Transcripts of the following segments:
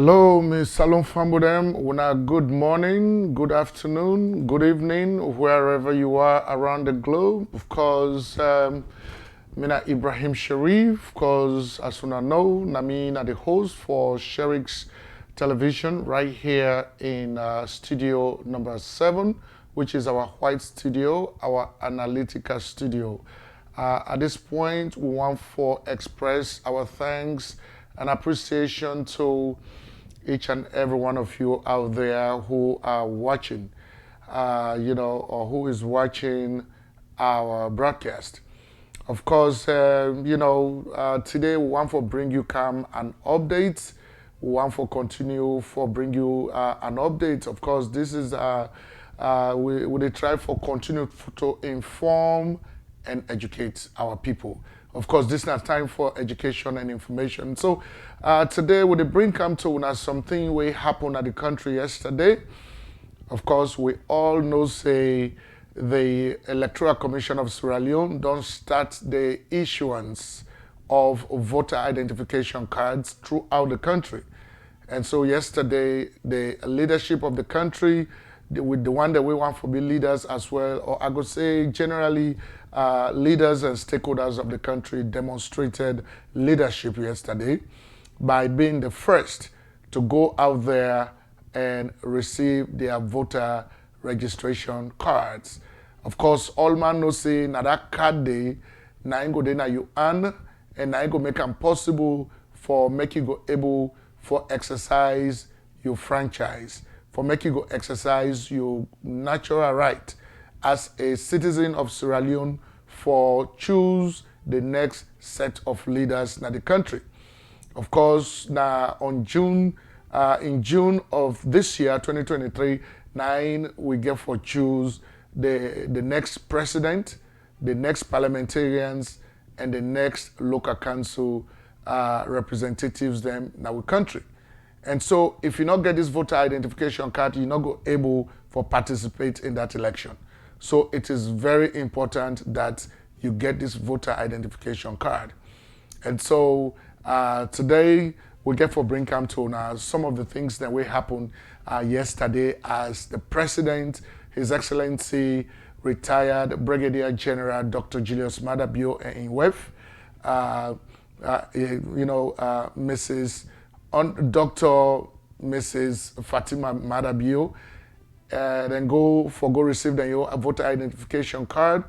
Hello, Miss Salon Fambodem. Una good morning, good afternoon, good evening, wherever you are around the globe. Of course, Mina Ibrahim Sharif, of course, as you know, Namina the host for Sherik's Television right here in studio number 7, which is our white studio, our analytical studio. At this point, we want to express our thanks and appreciation to each and every one of you out there who are watching, or who is watching our broadcast. Of course, today we want to bring you an update. We want to continue for bring you an update. Of course, this is we try for continue to inform and educate our people. Of course, this is not time for education and information. So today, we bring come to us something we happened at the country yesterday. Of course, we all know say the Electoral Commission of Sierra Leone don't start the issuance of voter identification cards throughout the country. And so yesterday, the leadership of the country, with the one that we want to be leaders as well, or I could say generally leaders and stakeholders of the country demonstrated leadership yesterday by being the first to go out there and receive their voter registration cards. Of course, all man know say na that card day, na go dey na you earn, and na go make it possible for make you go able for exercise your franchise, for make you go exercise your natural right as a citizen of Sierra Leone for choose the next set of leaders in the country. Of course, now in June of this year, 2023, we get for choose the next president, the next parliamentarians, and the next local council representatives them in our country. And so if you not get this voter identification card, you're not go able for participate in that election. So it is very important that you get this voter identification card. And so today we get for bring come to now some of the things that will happen yesterday as the president, His Excellency, retired Brigadier General Dr. Julius Maada Bio in WEF, Dr. Mrs. Fatima Maada Bio, then go receive a voter identification card,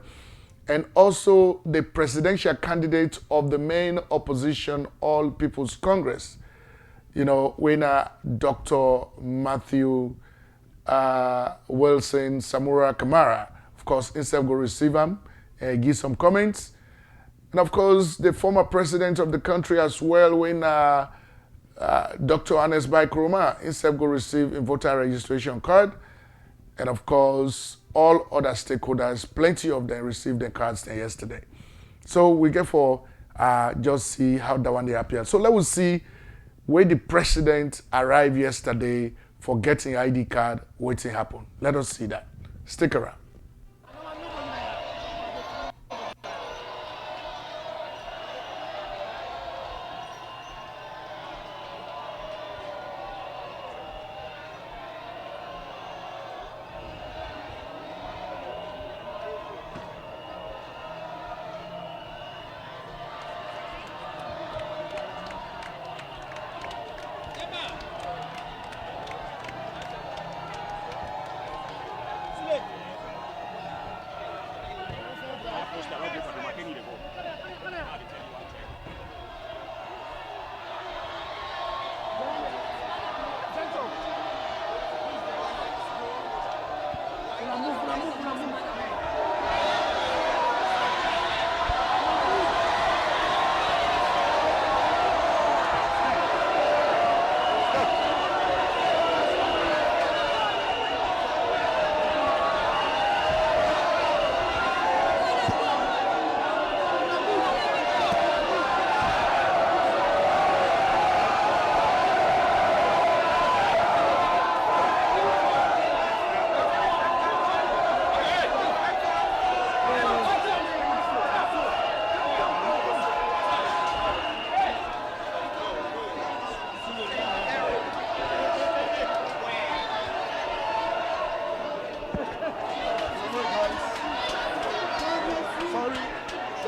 and also the presidential candidate of the main opposition All People's Congress, winner Dr. Matthew Wilson Kamara. Of course, instead of go receive him, give some comments, and of course the former president of the country as well, winner Dr. Ernest Bai Koroma, instead go receive a voter registration card. And of course, all other stakeholders, plenty of them received their cards there yesterday. So we get for just see how that one they appear. So let us see where the president arrived yesterday for getting ID card, what's happened. Let us see that. Stick around.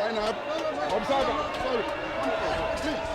Line up. Observer. Sorry. Please.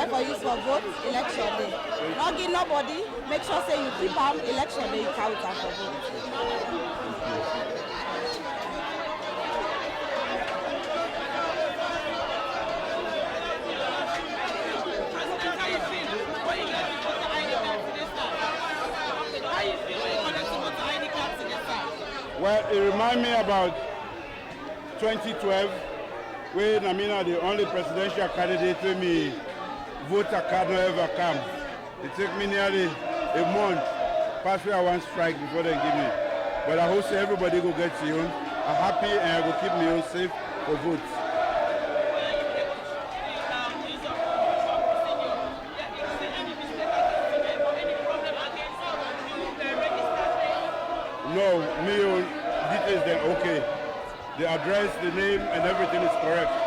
For use for vote election day. Not give nobody, make sure say you keep on election day, you count am for vote. Well, it reminds me about 2012, when Namina, the only presidential candidate, with me voter card not ever come. It took me nearly a month past where I want strike before they give me. But I hope so everybody go get you. I'm happy and I will keep me own safe for votes. No, me own details then okay. The address, the name and everything is correct.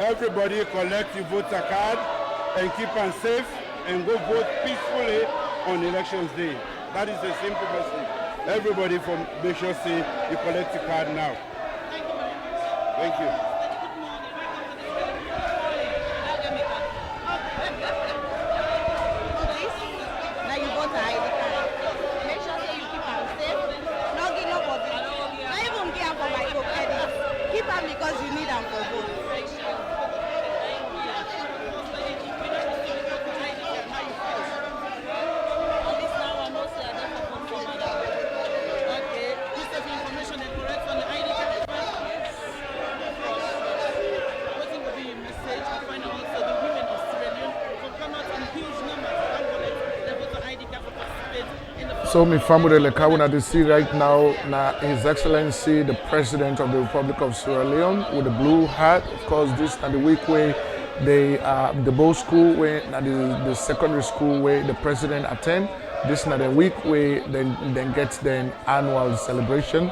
Everybody collect your voter card and keep them safe and go vote peacefully on elections day. That is the simple message. Everybody from make sure say you collect your card now. Thank you. Now you vote ID card. Make sure say you keep them safe. Not give nobody. Not even give them for microcredit. Keep them because you need them for vote. So me family Lekawuna they see right now His Excellency the President of the Republic of Sierra Leone with the blue hat. Of course, this is the week where they the both school where the secondary school where the president attend. This is the week where then get the annual celebration.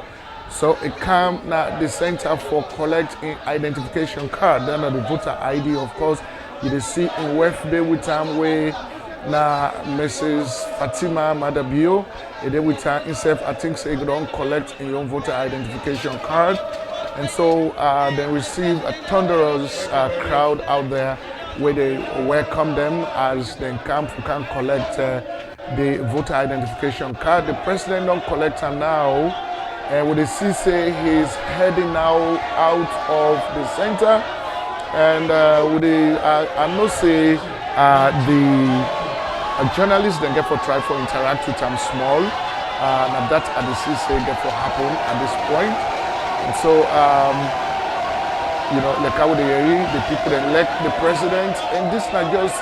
So it come now the center for collecting identification card. Then the voter ID, of course, you see in West Day with time where na Mrs. Fatima Maada Bio, and then with her himself, I think say you don't collect your own voter identification card, and so they receive a thunderous crowd out there where they welcome them as they can collect the voter identification card. The president don't collect her now, and with the see say he's heading now out of the center, and with the I must say journalists then get for try for interact with them small. Now that at the CC get for happen at this point. And so you know, like how the people elect the president, and this not just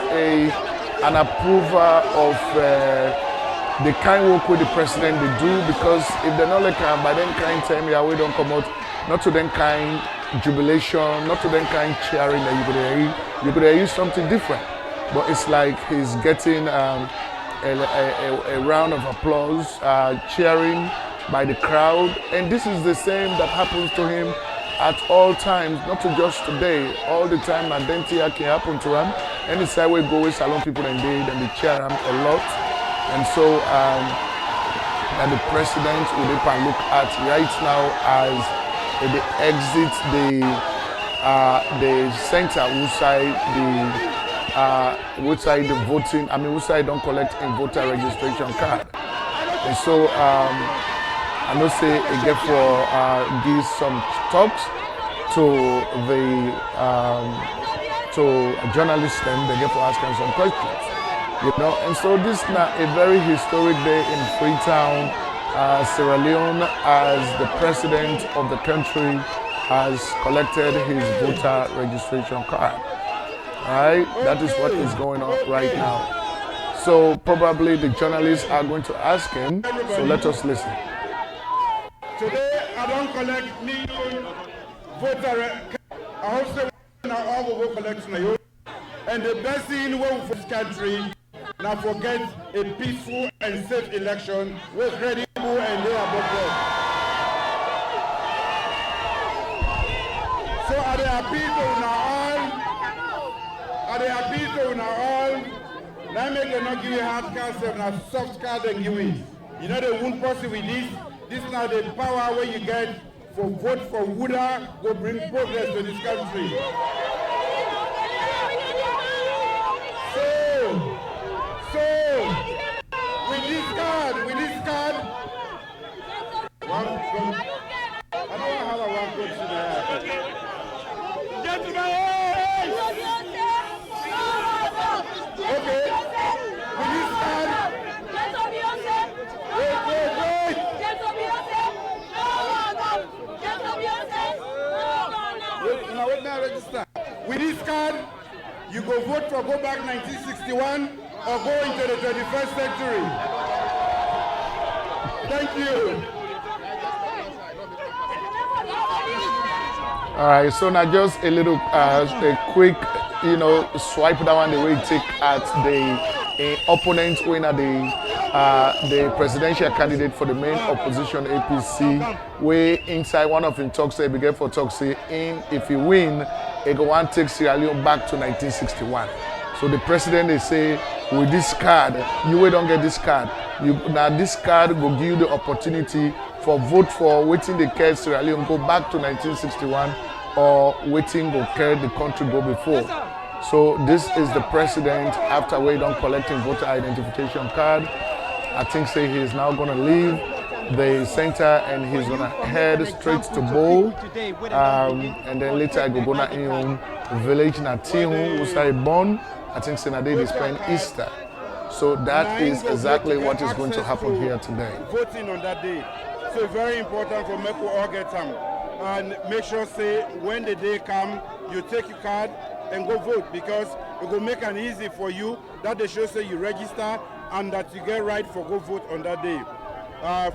an approval of the kind work with the president they do, because if they're not like by then kind time yeah we don't come out, not to then kind jubilation, not to then kind cheering that you could hear something different. But it's like he's getting a round of applause, cheering by the crowd. And this is the same that happens to him at all times, not to just today. All the time, identity can happen to him. any side we go with salon people and they cheer him a lot. And so and the president will look at right now as they exit the center which side the voting, which side don't collect a voter registration card. And so I know say it get for give some talks to the journalists, and they get for asking some questions. And so this is now a very historic day in Freetown, Sierra Leone, as the president of the country has collected his voter registration card. Right? That is what is going on right now. So probably the journalists are going to ask him, so let us listen. Today I don't collect me voter I also now all will collect now. And the best thing we for this country now forget a peaceful and safe election with credible and they are both. So are they appeal to all? Now make them not give you hard cards and a soft card and give it. You know they won't possible with this. This is now the power where you get for vote for Wuda will bring progress to this country. So with this card, I don't have a one coach today. Gentlemen! Okay, with this card, wait, now register. With this card, you go vote for go back 1961 or go into the 21st century. Thank you. All right, so now just a little, a quick, swipe down the way you take at the opponent winner, the presidential candidate for the main opposition APC, where inside one of him talks, they begin for talks, say, if you win, he go and take Sierra Leone back to 1961. So the president, they say, with this card, you will don't get this card. Now this card will give you the opportunity for vote for waiting the care Sierra Leone go back to 1961 or waiting go carry the country go before. So this is the president after we don't collecting voter identification card. I think say he is now going to leave the center and he's going to head straight to Bow. And then later I go na in village na Tihu, who's born. I think Senade is playing Easter. So that is exactly what is going to happen here today. Voting on that day. So very important for make we all get time. And make sure say when the day come, you take your card and go vote, because it will make it easy for you that they should say you register and that you get right for go vote on that day.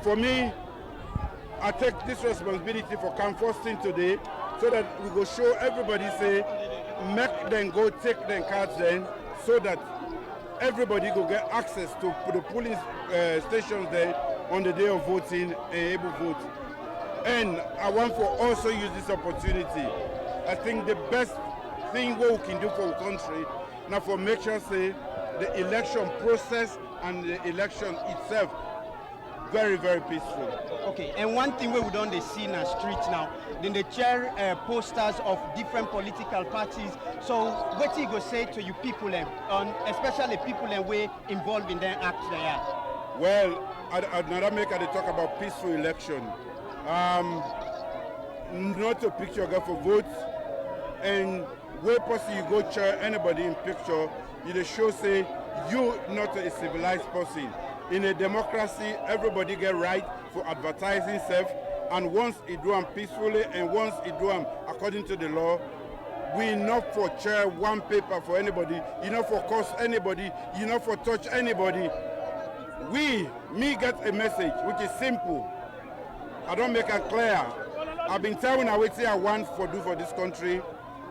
For me, I take this responsibility for come first thing today so that we go show everybody say make them go take their cards then so that everybody go get access to the polling stations there on the day of voting and able vote. And I want to also use this opportunity. I think the best thing what we can do for the country now for make sure say the election process and the election itself very, very peaceful. Okay, and one thing we don't see in the streets now, then they share posters of different political parties. So what you go say to you people, especially people way involved in their acts there? Well, I'd not make a talk about peaceful election. Not a picture go for votes, and where possible you go chair anybody in picture, you show say you not a civilized person. In a democracy, everybody get right for advertising self, and once it do them peacefully and once it do them according to the law, we not for chair one paper for anybody, you not for cost anybody, you not for touch anybody. Me get a message which is simple. I don't make it clear. I've been telling I what I want for do for this country.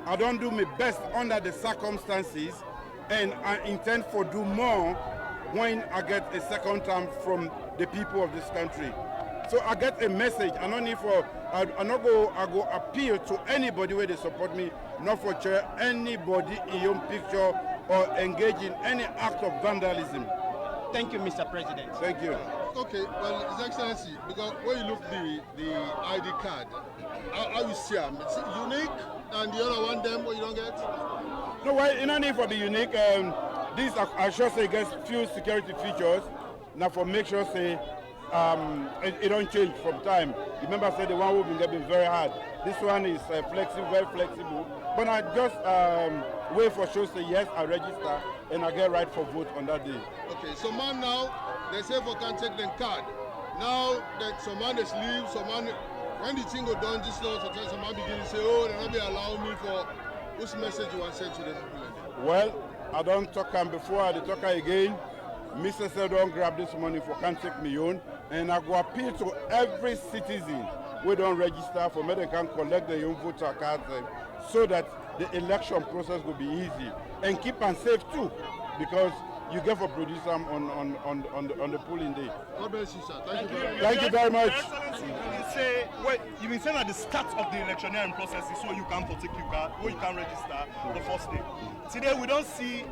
I don't do my best under the circumstances, and I intend for do more when I get a second term from the people of this country. So I get a message. I don't need for I go appeal to anybody where they support me, not for chair anybody in your picture or engage in any act of vandalism. Thank you, Mr. President. Thank you. Okay, well, His Excellency, because when you look the ID card, how you see them? It's unique, and the other one, them, what you don't get? No, well, you don't need for be unique. This, I should say, gets few security features. Now, for make sure, say, it don't change from time. Remember, say the one who've been getting very hard. This one is flexible, very flexible. But I just wait for sure, say yes, I register, and I get right for vote on that day. Okay, so man now, they say for can't take the card. Now, that some man is leave, some man, when the thing go down just now, sometimes some man begin to say, oh, they're not be allowing me for, what's the message you want to send to the people? Well, I don't talk before, I talk again. Mr. Sir, don't grab this money for can't take me own. And I go appeal to every citizen who don't register for me, they can collect their own voter cards so that the election process will be easy. And keep and safe too, because you get for produce them on the polling day. God bless you, sir. Thank you very much. Thank you very much. You've been saying at the start of the electioneering process is where you can take your card, where you can register the first day. Today we don't see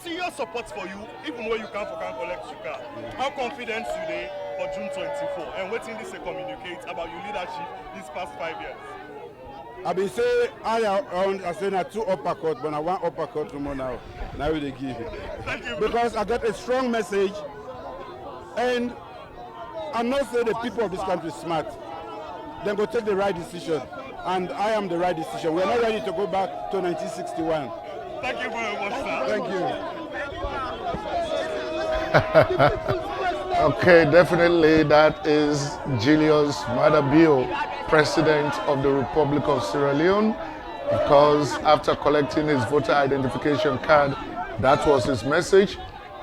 serious support for you, even though you can collect your card. How confident today for June 24? And what in this communicate about your leadership these past 5 years? I've been saying I say na 2 uppercut, but I want uppercut tomorrow now. Now they give it. Thank you. Because I got a strong message, and I'm not saying the people of this country are smart. Then go take the right decision, and I am the right decision. We're not ready to go back to 1961. Thank you very much, sir. Thank you. Okay, definitely that is Julius Maada Bio, President of the Republic of Sierra Leone, because after collecting his voter identification card, that was his message,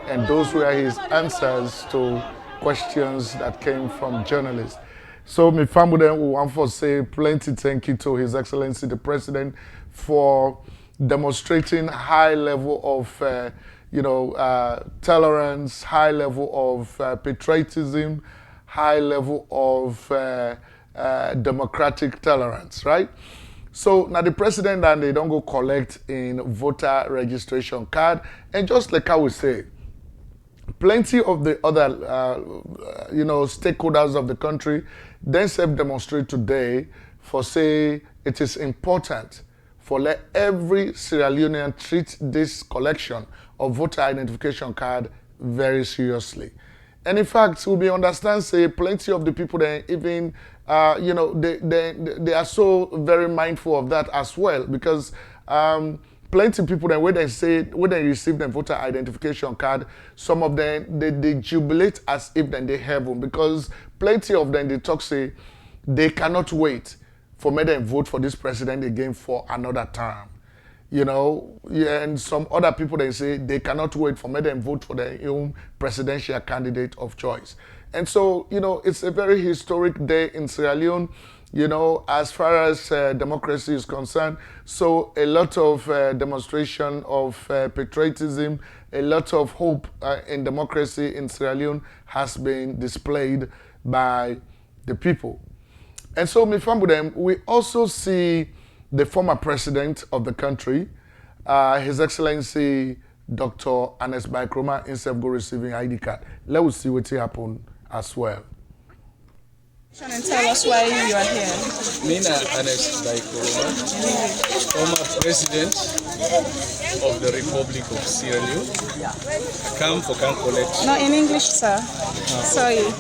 and those were his answers to questions that came from journalists. So, me family then we want to say plenty thank you to His Excellency the President for demonstrating high level of tolerance, high level of patriotism, high level of democratic tolerance, right? So now the president and they don't go collect in voter registration card, and just like I would say, plenty of the other stakeholders of the country then self-demonstrate today for say it is important for let every Sierra Leonean treat this collection of voter identification card very seriously. And in fact, we understand, say, plenty of the people that even, they are so very mindful of that as well, because plenty of people that when they receive their voter identification card, some of them, they jubilate as if then they heaven, because plenty of them, they talk, say, they cannot wait for me to vote for this president again for another term. And some other people, they say they cannot wait for me to vote for their own presidential candidate of choice. And so, it's a very historic day in Sierra Leone, as far as democracy is concerned. So a lot of demonstration of patriotism, a lot of hope in democracy in Sierra Leone has been displayed by the people. And so, we also see the former president of the country, His Excellency Dr. Ernest Bai Koroma, himself go receiving ID card. Let us see what happen as well. And tell us why you are here. Mina Ernest Bai Koroma, former president of the Republic of Sierra Leone. Come for can collect. No, in English, sir. Sorry.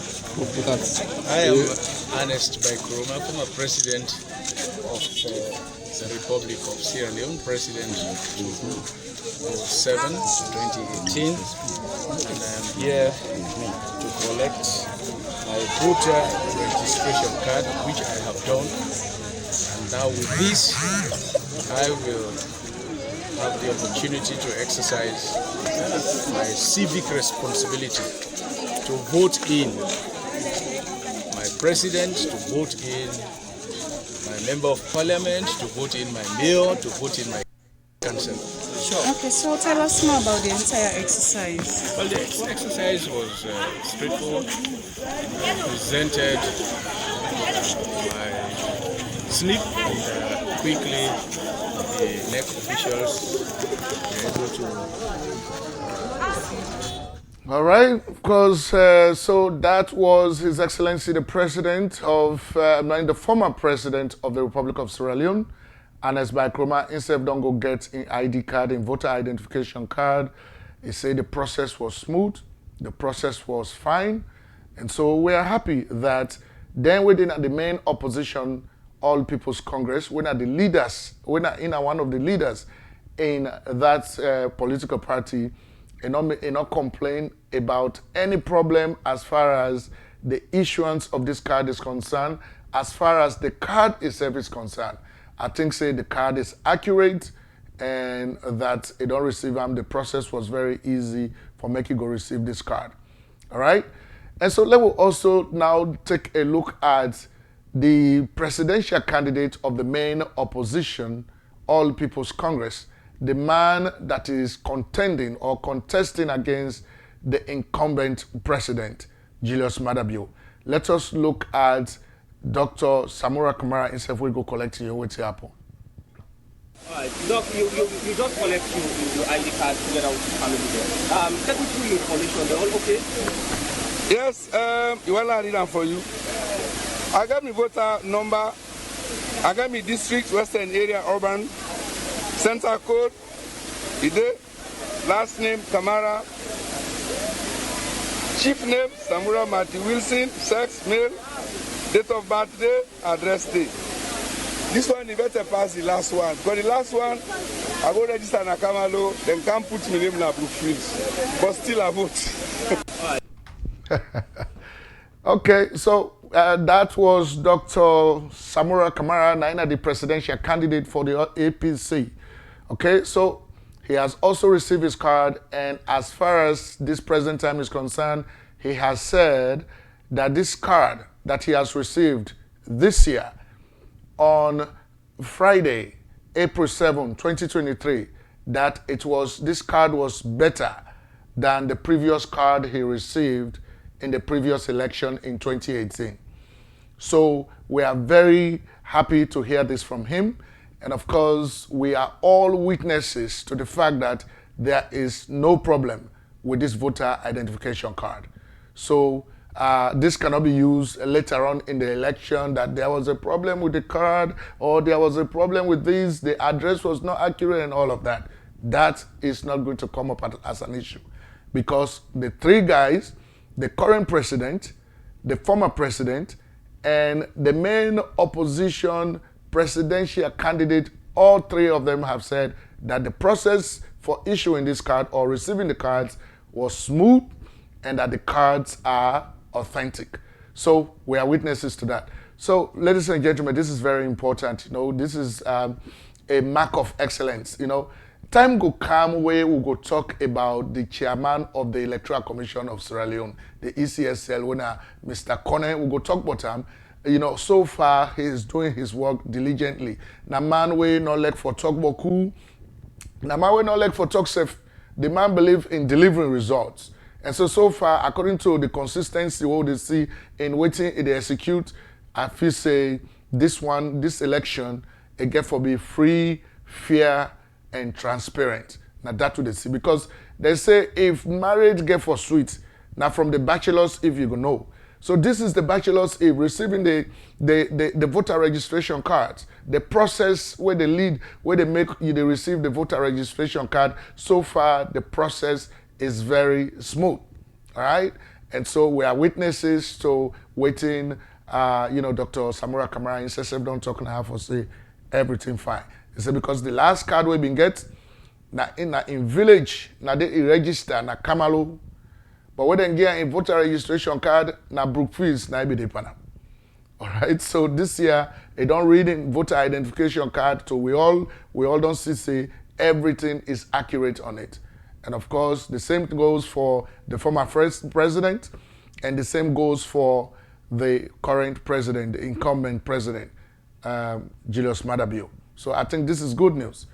I am Ernest Bai Koroma, former president of the Republic of Sierra Leone, president of 2018, and I am here to collect my voter registration card, which I have done. And now with this, I will have the opportunity to exercise my civic responsibility to vote in my president, to vote in my member of parliament, to vote in my mayor, to vote in my council. Sure. Okay, so tell us more about the entire exercise. Well, the exercise was straightforward. I presented my slip, and quickly the NEC officials were able to. All right, because so that was His Excellency the President of, the former President of the Republic of Sierra Leone, Ernest Bai Koroma. Instead, don't go get an ID card, in voter identification card. He said the process was smooth, the process was fine, and so we are happy that then within the main opposition, All People's Congress, we're not the leaders, we're not in one of the leaders in that political party, and not complain about any problem as far as the issuance of this card is concerned, as far as the card itself is concerned. I think say the card is accurate and that it don't receive them. The process was very easy for make you go receive this card. All right? And so let us also now take a look at the presidential candidate of the main opposition, All People's Congress, the man that is contending or contesting against the incumbent president, Julius Maada Bio. Let us look at Dr. Samura Kamara himself. We go collect your what's happen. Alright, Doc, you just collect your ID card together with your family there. Take me through your information. They're all okay? Yes, you want to read them for you. I got my voter number. I got my district, Western Area, Urban, Center Code, Ide, last name Kamara, chief name Samura Matthew Wilson, sex male, date of birthday, address date. This one is better pass the last one. Because the last one, I go register in Akamalo, then can't put my name in Brookfield. But still I vote. Okay, so that was Dr. Samura Kamara, Naina, the presidential candidate for the APC. Okay, so he has also received his card, and as far as this present time is concerned, he has said that this card that he has received this year on Friday, April 7, 2023, that this card was better than the previous card he received in the previous election in 2018. So we are very happy to hear this from him. And of course, we are all witnesses to the fact that there is no problem with this voter identification card. So this cannot be used later on in the election that there was a problem with the card or there was a problem with this, the address was not accurate and all of that. That is not going to come up as an issue because the three guys, the current president, the former president, and the main opposition presidential candidate, all three of them have said that the process for issuing this card or receiving the cards was smooth and that the cards are authentic. So we are witnesses to that. So ladies and gentlemen, this is very important. You know, this is a mark of excellence. You know, time go come where we go talk about the chairman of the Electoral Commission of Sierra Leone, the ECSL, when Mr. Kone, we go talk about him. You know, so far he is doing his work diligently. Na man we no like for talk boku. Na man we no like for talk safe. The man believe in delivering results. And so far, according to the consistency what they see in waiting they execute, I feel say this election, it get for be free, fair, and transparent. Now that what they see. Because they say if marriage get for sweet, now from the bachelors if you go know. So this is the bachelor's eve, receiving the voter registration cards. The process where they lead, where they make you they receive the voter registration card. So far, the process is very smooth. All right? And so we are witnesses to waiting, Dr. Samura Kamara in SSF don't talk now for say everything fine. He said because the last card we been get, in village, they register, na Kamalo. But when they get a voter registration card, na Brookfields, na be the panel. All right. So this year, they don't read in voter identification card, so we all don't see everything is accurate on it. And of course, the same goes for the former president, and the same goes for the current president, the incumbent president, Julius Maada Bio. So I think this is good news.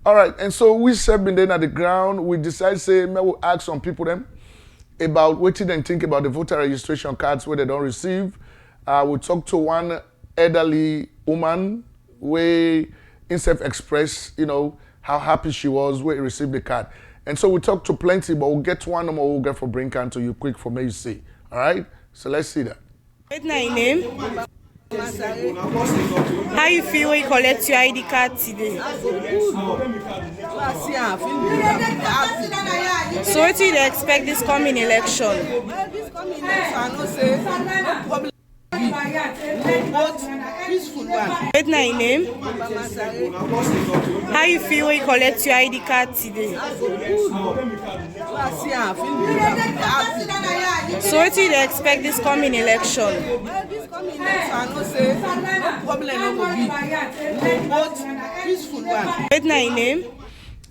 All right. And so we have been there at the ground. We decided say, maybe we'll ask some people them about what they think about the voter registration cards where they don't receive. We talked to one elderly woman where himself expressed, how happy she was when he received the card. And so we talked to plenty, but we'll get one more we'll get for Brig Gen to you quick for me, you see. All right? So let's see that. What's your name? How you feel when you collect your ID card today? So what do you expect this coming election? This coming election, I know say problem. Both peaceful one. What's your name? How you feel when you collect your ID card today? So what do you expect this coming election? This coming election, I know say problem no be. Both peaceful one. What's your name?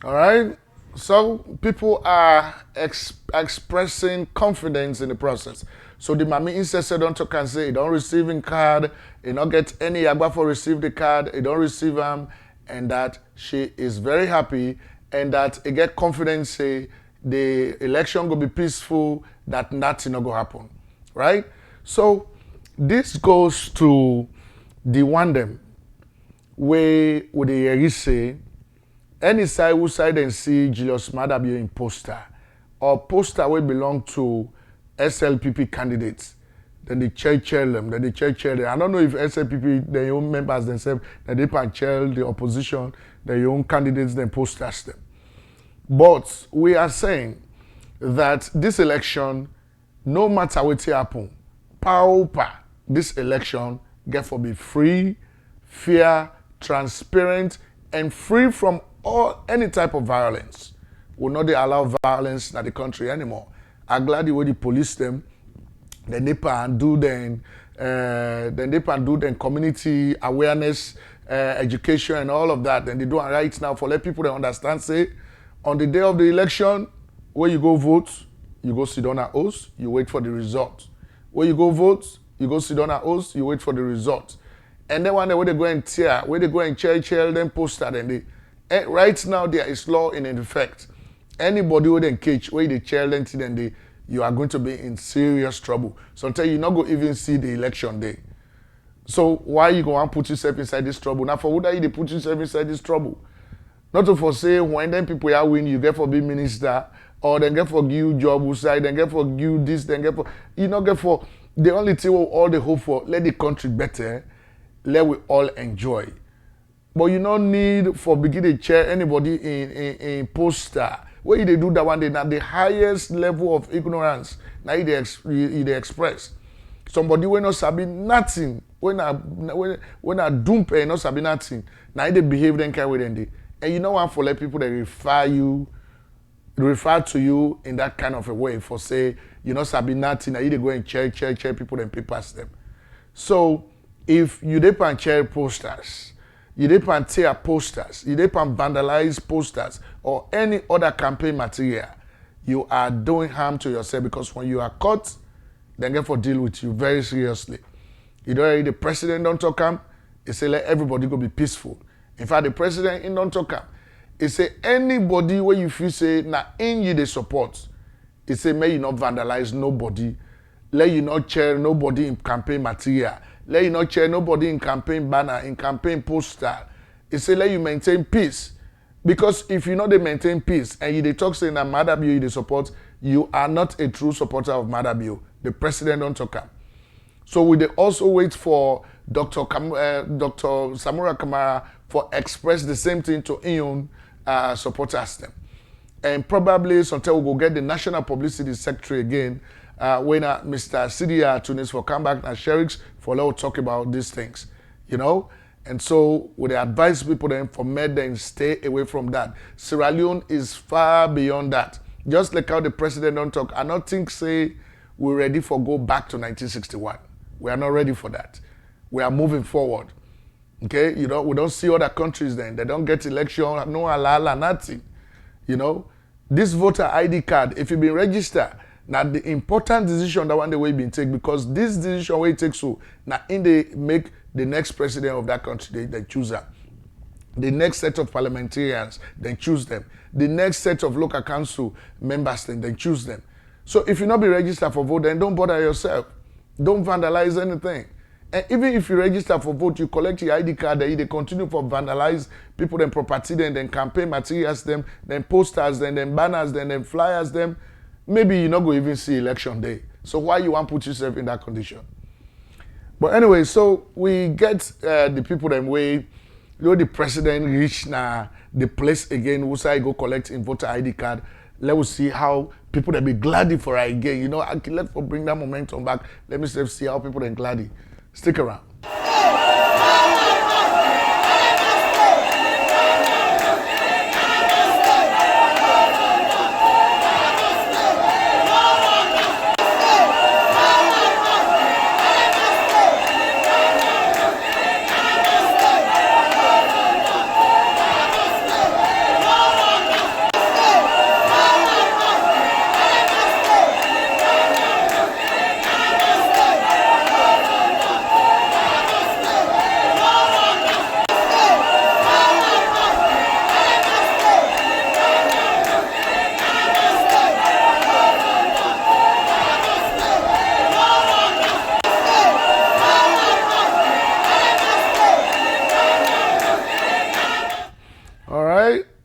All right. So people are expressing confidence in the process. So the Mami Incessor don't talk and say he don't receive in card, he don't get any Agba for receive the card, he don't receive them, and that she is very happy and that he get confidence say the election will be peaceful, that nothing will go happen. Right? So this goes to the one them where with the say any side who side and see Julius Maada Bio in poster or poster will belong to SLPP candidates, then they chair them, then they chair them. I don't know if SLPP, their own members themselves, that they can chair the opposition, their own candidates, then posters them. But we are saying that this election, no matter what happen, this election get for be free, fair, transparent, and free from any type of violence. Will not allow violence in the country anymore. I'm glad the way they police them, then they can do then community awareness, education and all of that. Then they do it right now for let people to understand, say, on the day of the election, where you go vote, you go sit down at house, you wait for the result. Where you go vote, you go sit down at house, you wait for the result. And then one day where they go and tear, where they go and chair them poster, then they, right now there is law in effect. Anybody with a cage where they chair them, then you are going to be in serious trouble. Sometimes you're not going to even see the election day. So why you going to put yourself inside this trouble? Now for what are you put yourself inside this trouble? Not to for say when then people are win, you get for be minister, or then get for give job outside, then get for give this, then get for you not get for the only thing we all the hope for, let the country better, let we all enjoy. But you don't need for begin to chair anybody in poster. Where they do that one day, now the highest level of ignorance, now they express. Somebody when not sabi nothing, when a dump and not sabi nothing, now they behave then carry them day. And you know what for let people that refer to you in that kind of a way for say you know sabi nothing, now they go and chair people and papers them. So if you depend chair posters, you depend tear posters, you depend vandalize posters or any other campaign material, you are doing harm to yourself because when you are caught, then get for deal with you very seriously. You don't the president don't talk him, he say let everybody go be peaceful. In fact, the president in don't talk him. He say anybody where you feel say na in you they support, he say may you not vandalize nobody, let you not chair nobody in campaign material. Let you not chair nobody in campaign banner, in campaign poster. It say let you maintain peace. Because if you know they maintain peace and you they talk saying that Maada Bio you they support, you are not a true supporter of Maada Bio. The president don't talk. So we they also wait for Dr. Samura Kamara for express the same thing to Ion supporters them. And probably sometime we'll go get the National Publicity Secretary again when Mr. Sierra Leone for come back and Sheriks for let talk about these things, you know. And so we advise people then for med then stay away from that. Sierra Leone is far beyond that. Just like how the president don't talk, I don't think say we're ready for go back to 1961. We are not ready for that. We are moving forward. Okay, you know, we don't see other countries then. They don't get election, no halala, nothing. You know, this voter ID card, if you've been registered, now the important decision that one day will be taken because this decision will take so now in they make the next president of that country, they choose them. The next set of parliamentarians, then choose them. The next set of local council members, then choose them. So if you not be registered for vote, then don't bother yourself. Don't vandalize anything. And even if you register for vote, you collect your ID card, they continue for vandalize people, then property, then campaign materials, them, then posters, then banners, then flyers, them. Maybe you're not going to even see election day. So why you want to put yourself in that condition? But anyway, so we get the people them way, the president reach now the place again, who say go collect in voter ID card. Let us see how people that be glad for it again. Let's bring that momentum back. Let me see how people are glad. Stick around.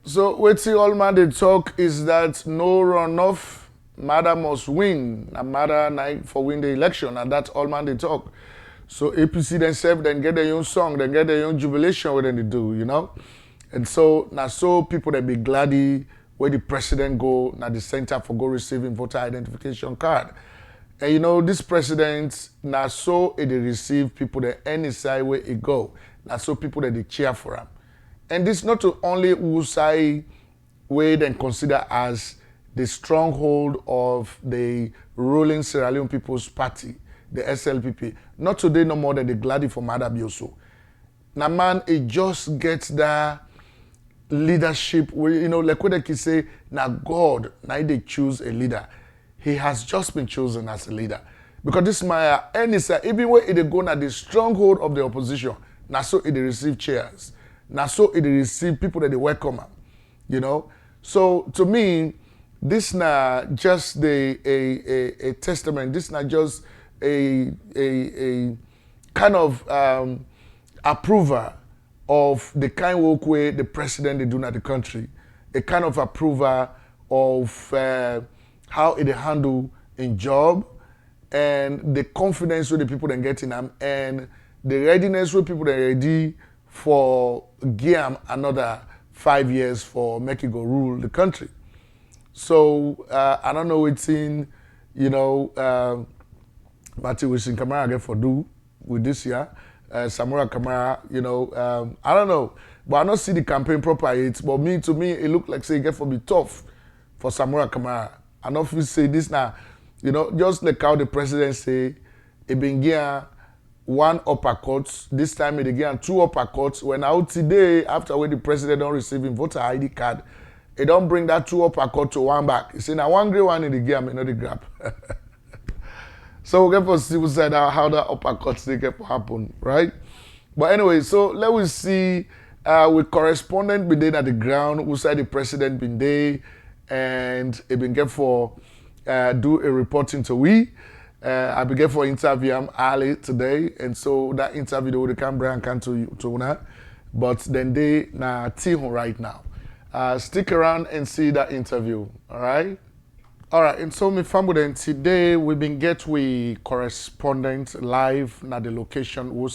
So wetin all man dey talk is that no runoff, Maada must win. And Maada night for win the election, and that's all man dey talk. So APC themselves then get their own song, then get their own jubilation what they do, And so now so people that be glady where the president go, now the center for go receiving voter identification card. And this president now so it receive people that any side where it go. Now so people that they cheer for him. And this not only Usai way then consider as the stronghold of the ruling Sierra Leone People's Party, the SLPP. Not today no more than the Gladi for Maada Bio. Now man, it just gets that leadership. Like what they can say, now God, now they choose a leader. He has just been chosen as a leader. Because this Maya, even when it go now the stronghold of the opposition, now so it receive chairs. Now so it receive people that they welcome, So to me, this not just a testament. This not just a kind of approval of the kind of way the president they do in the country. A kind of approval of how it handle in job and the confidence where the people then get in them and the readiness where people are ready for give another 5 years for Mexico rule the country. So I don't know what's in, Matthew Wilson Kamara get for do with this year. Samura Kamara, I don't know. But I don't see the campaign proper yet. But to me, it look like say it get for be tough for Samura Kamara. I don't feel say this now, just like how the president say, it been here one uppercut. This time it again two uppercuts. When out today, after when the president don't receive him voter ID card, it don't bring that two uppercut to one back. He say now one great one in the game, not the grab. So we get for see how that uppercut they get to happen, right? But anyway, so let us see with correspondent been there at the ground, who said the president been there, and it been get for do a reporting to we. I began for interview him early today, and so that interview with the camera and can to una, but then they na Tihun right now. Stick around and see that interview. All right. And so me family today we been get we correspondent live na the location who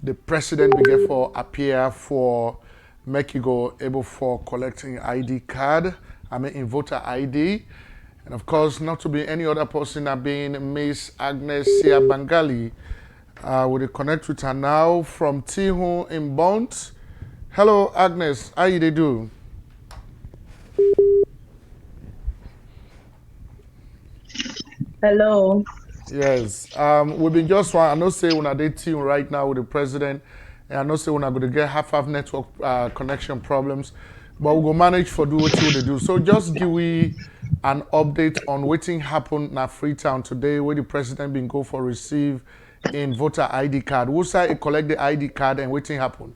the president began for appear for Mexico able for collecting ID card. In voter ID. And of course, not to be any other person than being Miss Agnes Sia Bangali. We'll connect with her now from Tihun in Bont. Hello, Agnes. How you do? Hello. Yes. We've been just one. I know say when I did Tihun right now with the president, and I know say when I'm going to get half network connection problems. But we'll go manage for do what they do. So just give we an update on what happened in Freetown today, where the president been go for receive in voter ID card. Who say collect the ID card and what happened?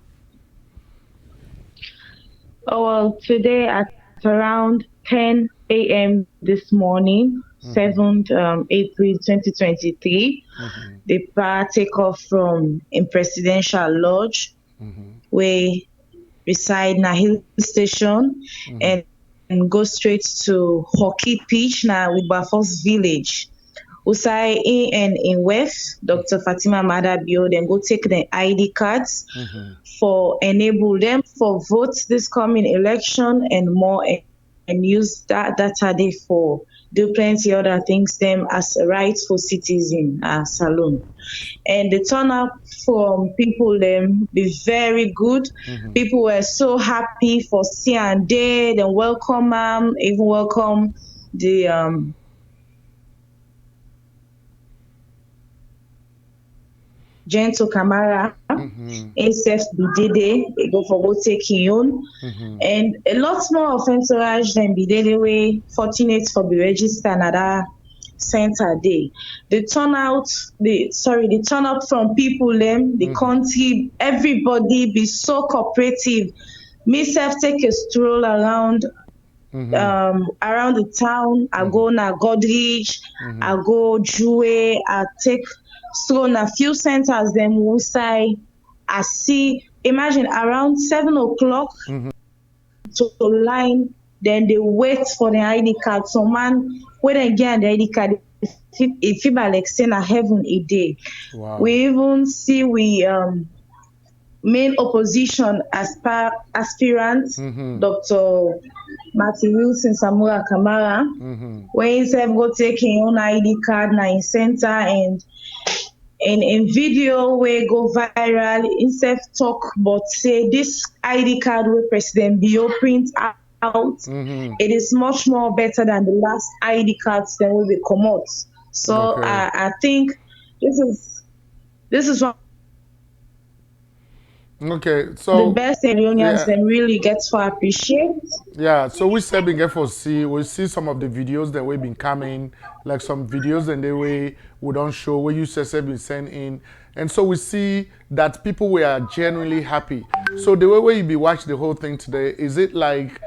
Oh well, today at around 10 a.m. this morning, 7th April 2023. The power take off from in Presidential Lodge, where reside na hill station, and go straight to Hockey Pitch na Wilberforce Village. Usai in West, Dr. Fatima Maada Bio, then go take the ID cards for enable them for votes this coming election and more, and use that data day for do plenty other things them as a rightful citizen salon. And the turnout from people them be very good. People were so happy for seeing day, then welcome even welcome the Gentle Kamara, ASF Bidede, they go for go taking on, and a lot more of entourage than Bidede way fortunate for be registered another center day. The turnout from people them, the country, everybody be so cooperative. Myself take a stroll around around the town. I go na Godrich, I go Jue, I take stroll na few centers them will say I see imagine around 7 o'clock to line, then they wait for the ID card. So man when they get the ID card if you like say na heaven a day. Wow. We even see main opposition aspirant Dr. Matthew Wilson Kamara, where he said go take his own ID card na in center, and in video where go viral instead talk but say this ID card where President Bio print out, it is much more better than the last ID cards that will be come out. So I think this is one. Okay, so the best Sierra them really get to appreciate. Yeah, so we said being for see we see some of the videos that we've been coming, like some videos and the way we don't show where you said been sent in, and so we see that people were genuinely happy. So the way you be watch the whole thing today, is it like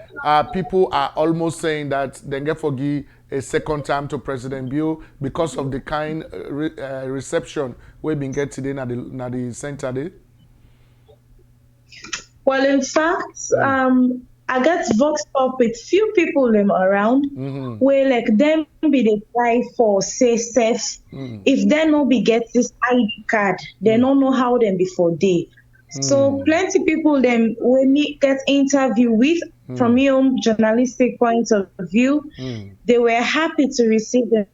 people are almost saying that they get forgive a second time to President Bio because of the kind reception we've been getting today at the center day? Well, in fact, I got voxed up with few people them around where like them be they apply for say safe. If they no be get this ID card, they don't know how them before day. So plenty people them when me get interview with from your journalistic point of view, they were happy to receive the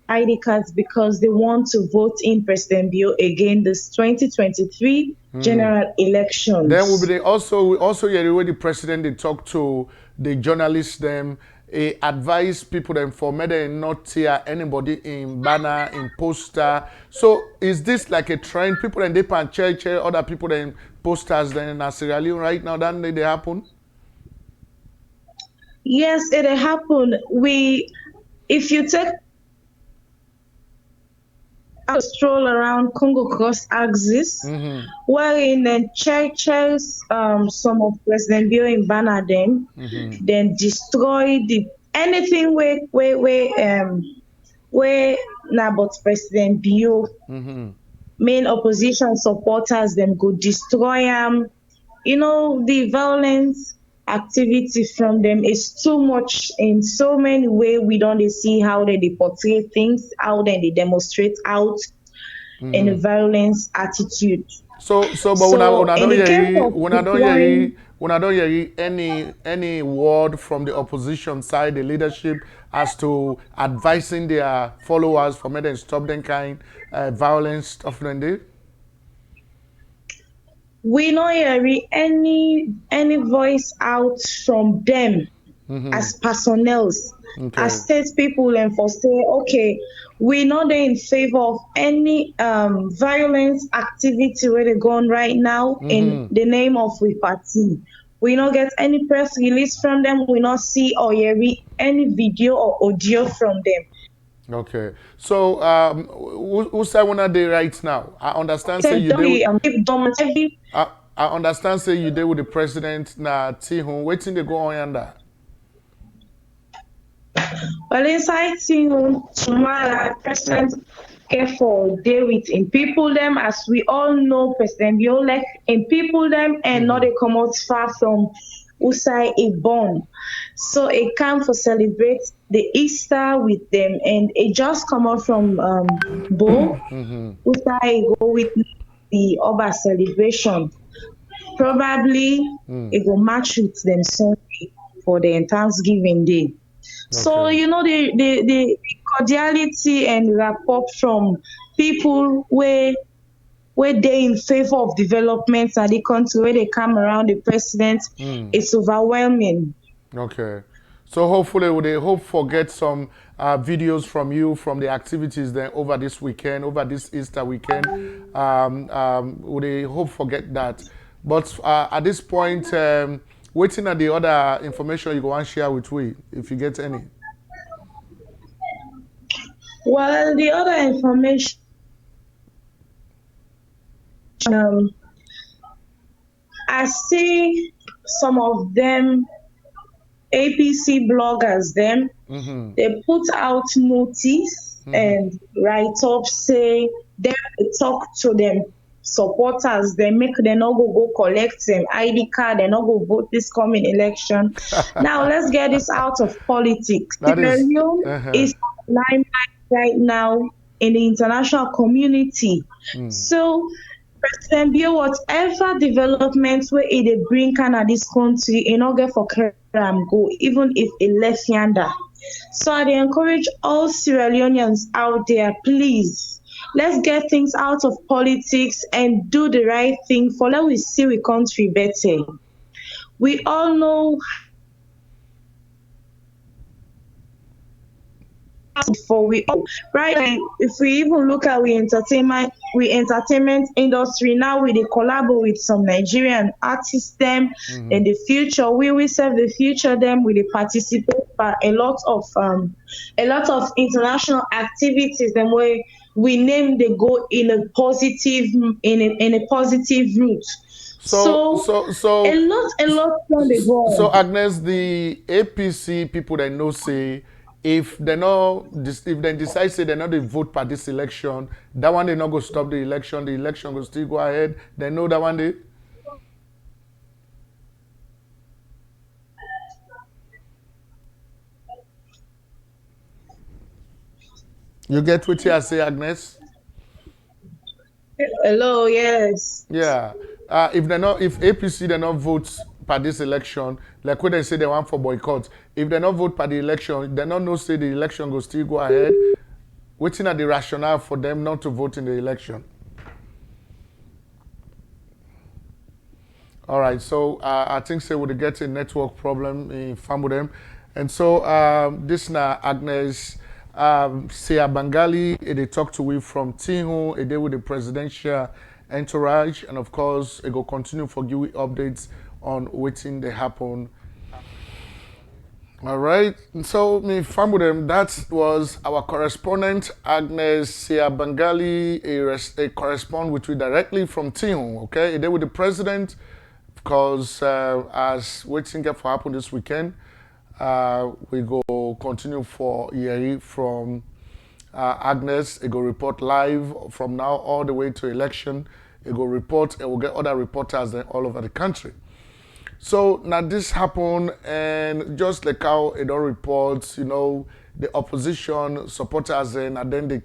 ID cards because they want to vote in President Bio again this 2023 general elections. Then will be they also hear the way the president they talk to the journalists them advise people them for me they not hear anybody in banner in poster. So is this like a trend? People and they pan chair other people then posters then in Sierra Leone right now that they happen? Yes, it happened. If you take a stroll around Congo Cross axis, wherein then churches some of President Bio in Banner them, then destroy anything where about President Bio main opposition supporters them go destroy the violence activity from them is too much in so many ways. We don't see how they portray things, how they demonstrate out in a violence attitude. But when I don't hear any word from the opposition side, the leadership, as to advising their followers for me to stop them kind violence stuff like that. We don't hear any voice out from them as personnel, as state people, and for say, okay, we're not in favor of any violence activity where they're going right now in the name of we party. We don't get any press release from them. We not see or hear any video or audio from them. Okay, so who say one day right now? I understand say you did. I understand say you did with the president na Tihun. Waiting to go on yonder. Well, inside tomorrow, President careful deal with in people them as we all know President Bio like in people them and not they come out far from Usai a born. So it come for celebrate the Easter with them and it just come out from Bo Usai go with the Oba celebration. Probably it will match with them Sunday for the Thanksgiving Day. So you know the cordiality and rapport from people where they in favor of development and the country where they come around the president, it's overwhelming. Okay. So hopefully we hope for get some videos from you from the activities then over this weekend, over this Easter weekend. We hope for get that. But at this point, waiting at the other information you go and share with we, if you get any. Well, the other information, I see some of them APC bloggers them they put out notice and write up say them talk to them supporters they make them not go collect them ID card they not go vote this coming election. Now let's get this out of politics. Sierra Leone is limelight right now in the international community. So President Bio, whatever developments where it bring Canada this country in order for go, even if it left yonder. So I encourage all Sierra Leoneans out there, please, let's get things out of politics and do the right thing for let we see we country better. We all know before we right if we even look at we entertainment industry now we collaborate with some Nigerian artists them in the future we serve the future them we participate by a lot of international activities and where we name they go in a positive route. So a lot on the go. So Agnes, the APC people that know say if they decide say they not they vote for this election, that one they not go stop the election will still go ahead. They know that one day. You get what I say, Agnes? Hello, yes. Yeah. If APC they not vote for this election, like when they say they want for boycott, if they not vote for the election, they not know say the election will still go ahead. Waiting at the rationale for them not to vote in the election. All right, so I think say we get a network problem in Famudem. And so this now Agnes Sia Bangali, they talk to we from Tihu, a day with the presidential entourage, and of course, it will continue for give updates on waiting they happen. All right, so me Famudem, that was our correspondent Agnes Sia Bangali, a correspondent with we directly from Tihu, okay, a day with the president, because as waiting for happen this weekend. We go continue for Yeri from Agnes. It go report live from now all the way to election. It go report and we'll get other reporters then all over the country. So now this happened and just like how it all reports, you know, the opposition supporters and then the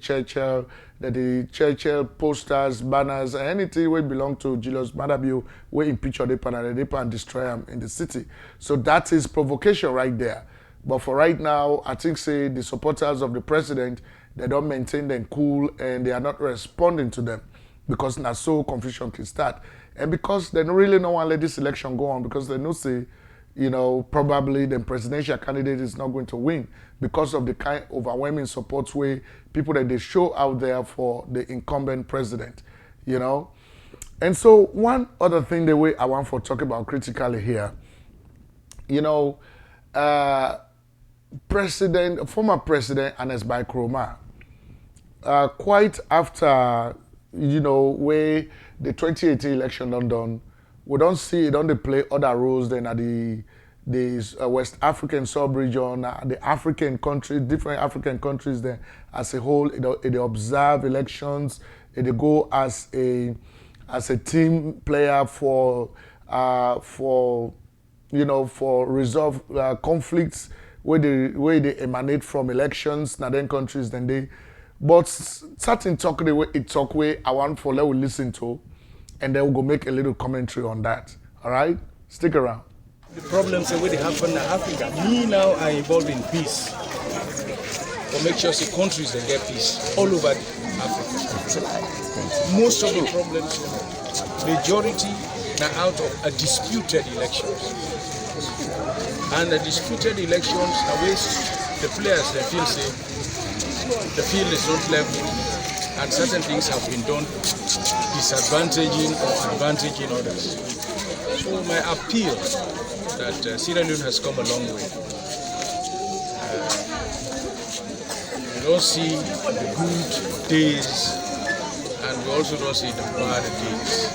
Churchill posters, banners, and anything will belong to Julius Maada Bio will impeach they and destroy them in the city. So that is provocation right there. But for right now, I think say the supporters of the president, they don't maintain them cool and they are not responding to them because now so confusion can start. And because they don't really want to let this election go on because they know say, you know, probably the presidential candidate is not going to win because of the kind of overwhelming support way people that they show out there for the incumbent president, you know. And so one other thing the way I want to talk about critically here, you know, former president Ernest Bai Koroma, quite after, you know, where the 2018 election done, we don't see it on the play other roles than at the the West African sub-region, the African countries, different African countries there as a whole, they observe elections, they go as a team player for resolve conflicts where they emanate from elections, na then countries then they. But certain talk the way it talk way I want for let we listen to, and then we'll go make a little commentary on that. All right, stick around. The problems that really happen in Africa. Me now are involved in peace. For make sure the countries that get peace all over Africa. Most of the problems, majority are out of a disputed elections. And the disputed elections are ways the players they feel say the field is not level and certain things have been done disadvantaging or advantaging others. So my appeal that Sierra Leone has come a long way. We don't see the good days and we also don't see the bad days.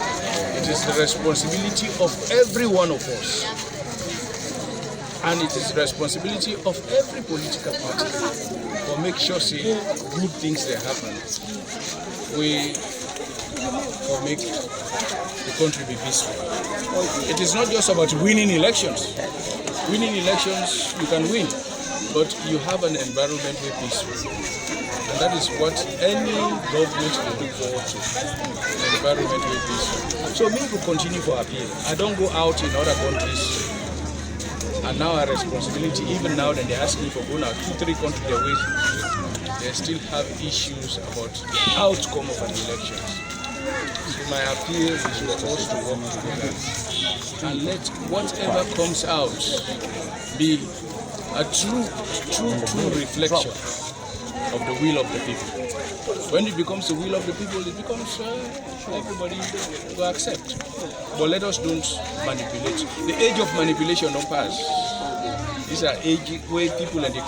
It is the responsibility of every one of us, and it is the responsibility of every political party to make sure say good things that happen. We make the country be peaceful. It is not just about winning elections. Winning elections you can win, but you have an environment where peaceful. And that is what any government will look forward to, an environment where peaceful. So me will continue to appeal. I don't go out in other countries. And now our responsibility, even now that they ask me for going out 2-3 countries away, they still have issues about the outcome of an election. So my appeal is for us to work together and let whatever comes out be a true reflection of the will of the people. When it becomes the will of the people, it becomes everybody to accept. But let us don't manipulate. The age of manipulation don't pass. These are age where people and they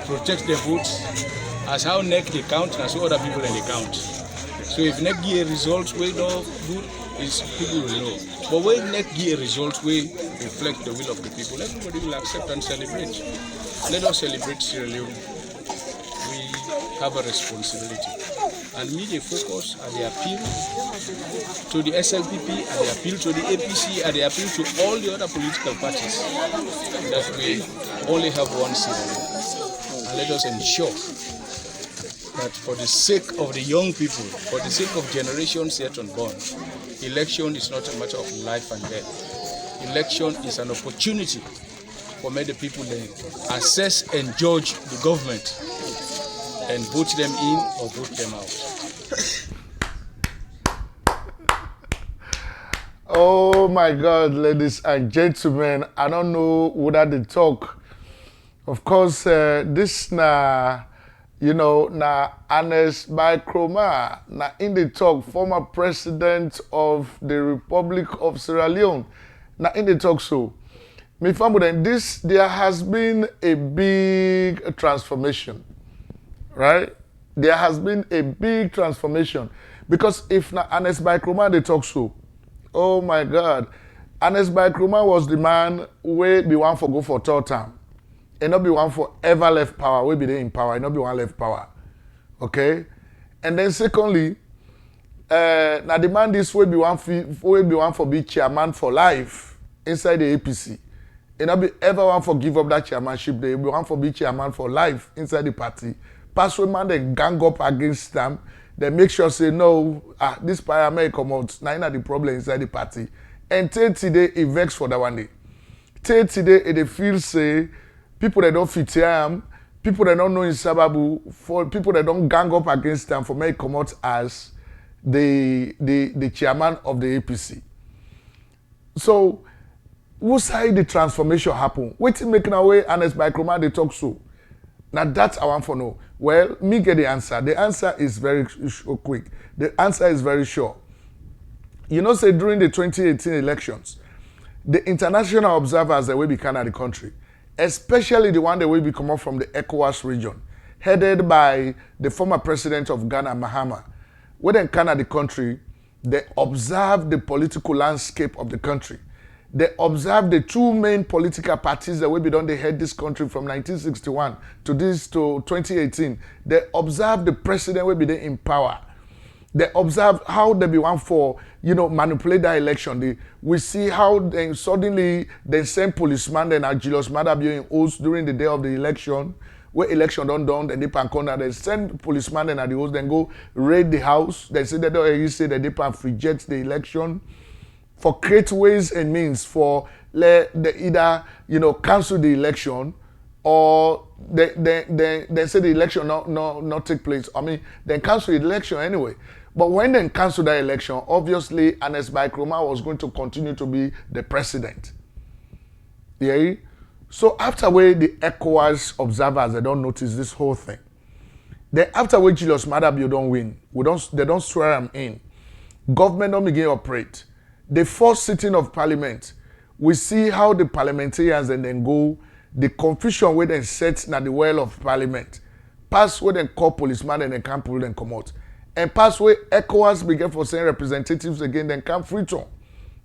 protect their votes as how neck they count and so other people and they count. So if neck give a result where no good is people will know. But when neck give a result where reflect the will of the people, everybody will accept and celebrate. Let us celebrate Sierra Leone. We have a responsibility. And me, they focus and they appeal to the SLPP, and they appeal to the APC, and they appeal to all the other political parties that we only have one Sierra Leone. And let us ensure that for the sake of the young people, for the sake of generations yet unborn, election is not a matter of life and death. Election is an opportunity for many people to assess and judge the government and vote them in or vote them out. Oh my God, ladies and gentlemen, I don't know whether they talk. Of course, this Ernest Bai Koroma, in the talk, former president of the Republic of Sierra Leone. In the talk, so me family, there has been a big transformation, right? There has been a big transformation because if Ernest Bai Koroma they talk so, oh my God, Ernest Bai Koroma was the man where be one for go for third term. And not be one for ever left power, we be there in power, and not be one left power. Okay? And then secondly, now the man this way be one for be chairman for life inside the APC. And not be ever one for give up that chairmanship, they be one for be chairman for life inside the party. Pass when man they gang up against them, they make sure say no, this parliament come out, now the problem inside the party. And today it vex for that one day. Today they feel say people that don't fit him, people that don't know in Sababu, for people that don't gang up against them for me come out as the chairman of the APC. So, who side the transformation happen? Waiting making away Ernest Bai Koroma they talk so. Now that's I want to know. Well, me get the answer. The answer is very quick. The answer is very short. You know, say during the 2018 elections, the international observers that will be kind of the country, especially the one that will be coming from the ECOWAS region, headed by the former president of Ghana, Mahama. When they come to the country, they observe the political landscape of the country. They observe the two main political parties that will be done. They head this country from 1961 to 2018. They observe the president will be there in power. They observe how they be one for, manipulate that election. We see how then suddenly they send policeman and Julius Maada Bio in host during the day of the election. Where election done, then they pan corner, they send policeman and at the host, then go raid the house. They say that they say that they pan reject the election. For create ways and means for they either cancel the election or they say the election not take place. I mean, they cancel the election anyway. But when they cancel that election, obviously Ernest Bai Koroma was going to continue to be the president. Yeah. So after the ECOWAS observers, they don't notice this whole thing. Then after Julius Maada Bio don't win, they don't swear him in. Government don't begin operate. The first sitting of parliament, we see how the parliamentarians and then go, the confusion where they set na the well of parliament, pass where they call policeman and they can't pull them come out. And pass where ECOWAS begin for saying representatives again, then come free to.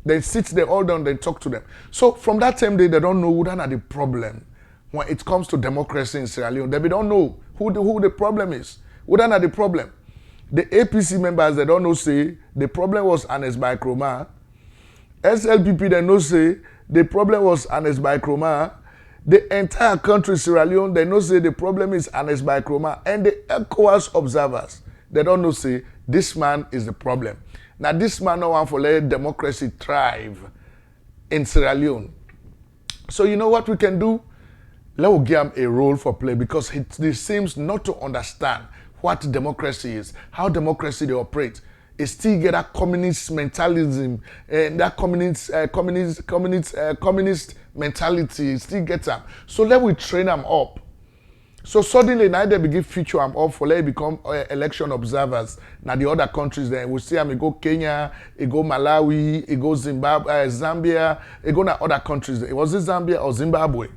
They sit there all down, they talk to them. So from that time they don't know who are the problem when it comes to democracy in Sierra Leone. They don't know who the problem is. Who are the problem? The APC members, they don't know say the problem was Ernest Bai Koroma. SLPP, they know say the problem was Ernest Bai Koroma. The entire country, Sierra Leone, they know say the problem is Ernest Bai Koroma. And the ECOWAS observers, they don't know say this man is the problem. Now this man no want for let democracy thrive in Sierra Leone. So you know what we can do? Let's give him a role for play because he seems not to understand what democracy is, how democracy they operate. It still get that communist mentalism and that communist mentality. It still gets them. So let we train them up. So suddenly now they begin feature them up for let become election observers. Now the other countries then we see them. It go Kenya, it go Malawi, it go Zimbabwe, Zambia, it go na other countries. It was it Zambia or Zimbabwe.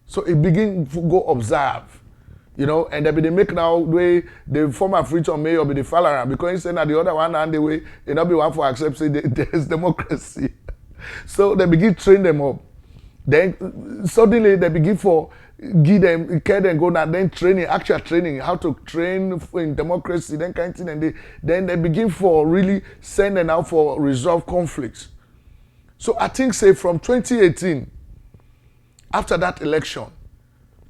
So it begin to go observe. And they make now way the former Freetown mayor be the follower because he said that the other one and the way they not be one for accept say there's democracy. So they begin train them up. Then suddenly they begin for give them care them go now then training, actual training, how to train in democracy, then kind of thing, and then they begin for really sending out for resolve conflicts. So I think say from 2018, after that election,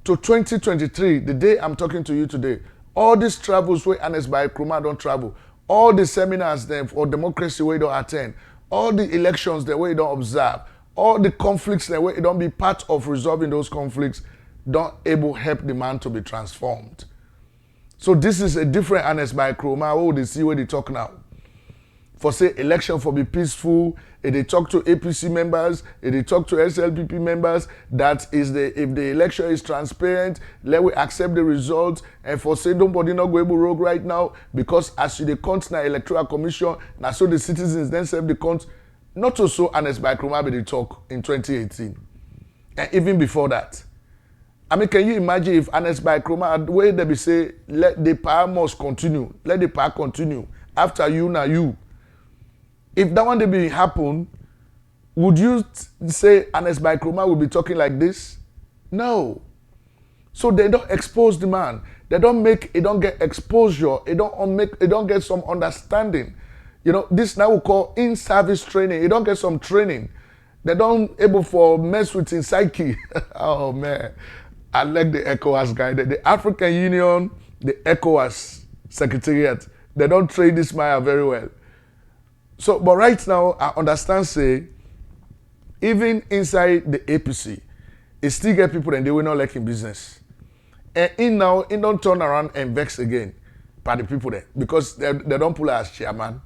to 2023, the day I'm talking to you today, all these travels where Ernest Bai Koroma don't travel, all the seminars then for democracy where you don't attend, all the elections the way you don't observe, all the conflicts the way you don't be part of resolving those conflicts, don't able help the man to be transformed. So this is a different Ernest Bai Koroma. Oh, they see where they talk now. For say election for be peaceful, if they talk to APC members, if they talk to SLPP members, that is if the election is transparent, let we accept the results. And for say nobody not go able rogue right now, because as you the count na Electoral Commission, now so the citizens then serve the count. Not to so Ernest Bai Koroma be the talk in 2018. And even before that. I mean, can you imagine if Ernest Bai Koroma, the way they be say, let the power must continue, let the power continue. After you, now you. If that one day be happen, would you say Ernest Bai Koroma will be talking like this? No. So they don't expose the man. They don't get exposure. It don't get some understanding. This now we call in-service training. It don't get some training. They don't able for mess with his psyche. Oh man. I like the ECOWAS guy. The African Union, the ECOWAS Secretariat, they don't train this man very well. So, but right now, I understand, say, even inside the APC, it still get people and they will not like in business. And in now, it don't turn around and vex again by the people there because they don't pull her as chairman.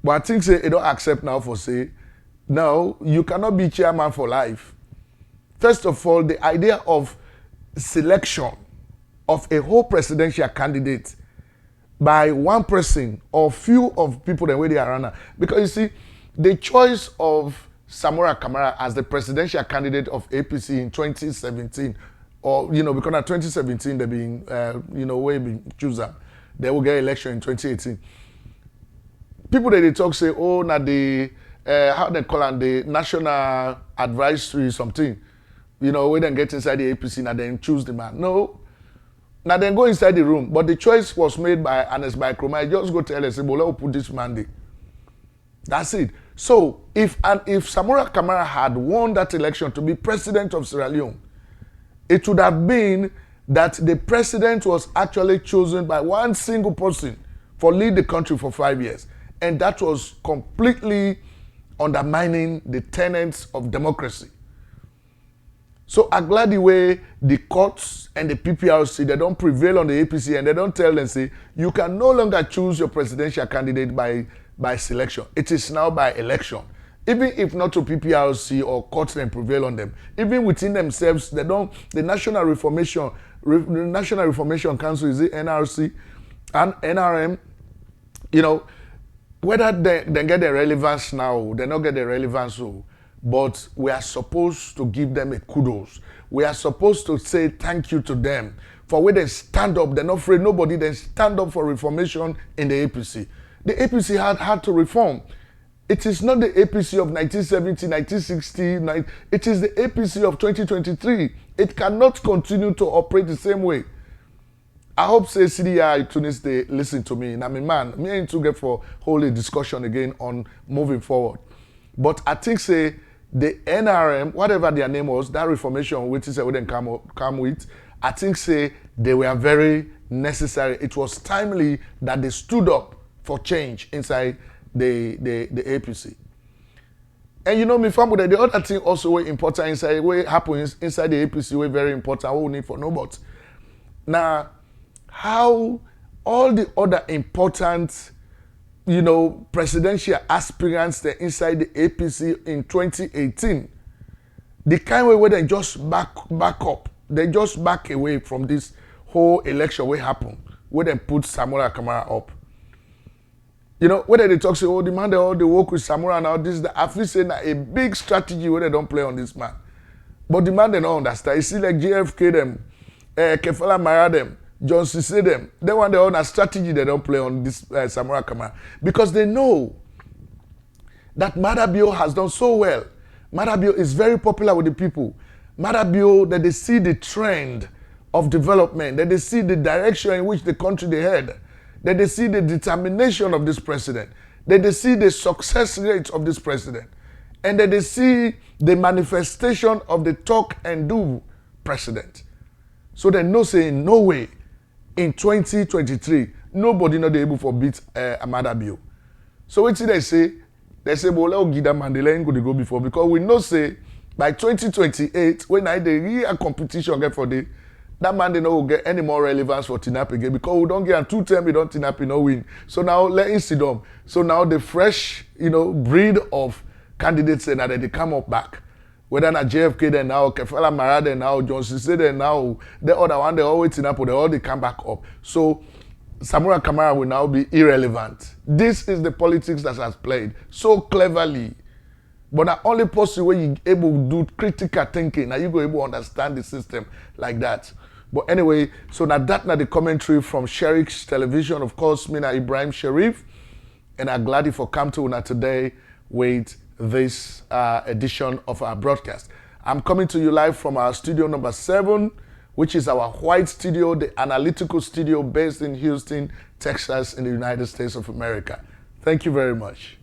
But I think, say, it don't accept now for say, no, you cannot be chairman for life. First of all, the idea of selection of a whole presidential candidate by one person or few of people the way they are running. Because you see, the choice of Samura Kamara as the presidential candidate of APC in 2017, or because in 2017 they been way been chosen, they will get election in 2018. People that they talk say, oh, now the how they call it, the national advisory something. You know, we then get inside the APC and then choose the man. No. Now then go inside the room. But the choice was made by Ernest Bai Koroma. I just go tell us, well, let's put this man there. That's it. So if Samura Kamara had won that election to be president of Sierra Leone, it would have been that the president was actually chosen by one single person for lead the country for 5 years. And that was completely undermining the tenets of democracy. So I'm glad the way the courts and the PPRC, they don't prevail on the APC and they don't tell them, say, you can no longer choose your presidential candidate by selection. It is now by election. Even if not to PPRC or courts then prevail on them, even within themselves, they don't, the National Reformation Council, is it NRC and NRM, you know, whether they get the relevance now, they don't get the relevance, so, but we are supposed to give them a kudos. We are supposed to say thank you to them for where they stand up. They're not afraid nobody. They stand up for reformation in the APC. The APC had to reform. It is not the APC of 1970, 1960. It is the APC of 2023. It cannot continue to operate the same way. I hope say CDI Tunis they listen to me. Now, man, me ain't to get for whole discussion again on moving forward. But I think say the NRM, whatever their name was, that reformation which is wouldn't come with, I think say they were very necessary. It was timely that they stood up for change inside the APC. And you know me, family, the other thing also very important inside, what happens inside the APC, very very important, what we need for nobody. Now, how all the other important, you know, presidential aspirants that inside the APC in 2018, the kind of way they just back up, they just back away from this whole election what happened, where they put Samura Kamara up. You know, whether they talk say, oh, the man, they all they work with Samura now, this is the, I feel saying a big strategy where they don't play on this man. But the man, they don't understand. You see like JFK them, Kefala Mara them, John Cisse them, they want their own strategy they don't play on this Samura Kamara. Because they know that Maada Bio has done so well. Maada Bio is very popular with the people. Maada Bio, that they see the trend of development, that they see the direction in which the country they head, that they see the determination of this president, that they see the success rate of this president, and that they see the manifestation of the talk and do president. So they know say in no way in 2023, nobody not able to beat Maada Bio. So what they say, well, let's give them Mandela ain't going to go before, because we know say by 2028, when the real competition get for the that man they no get any more relevance for TNAP again, because we don't get 2 terms, we don't TNAP no win. So now let him sit down. So now the fresh, you know, breed of candidates and that they come up back. Whether not JFK then now, Kefala Mara then now, John Cisse then now, the other one they always TNAP, they all they come back up. So Samura Kamara will now be irrelevant. This is the politics that has played so cleverly. But not only possible when you're able to do critical thinking, now you go able to understand the system like that. But anyway, so now the commentary from Sherik's television, of course, me na Ibrahim Sharif, and I'm glad for come to una today with this edition of our broadcast. I'm coming to you live from our studio number 7, which is our white studio, the analytical studio based in Houston, Texas, in the United States of America. Thank you very much.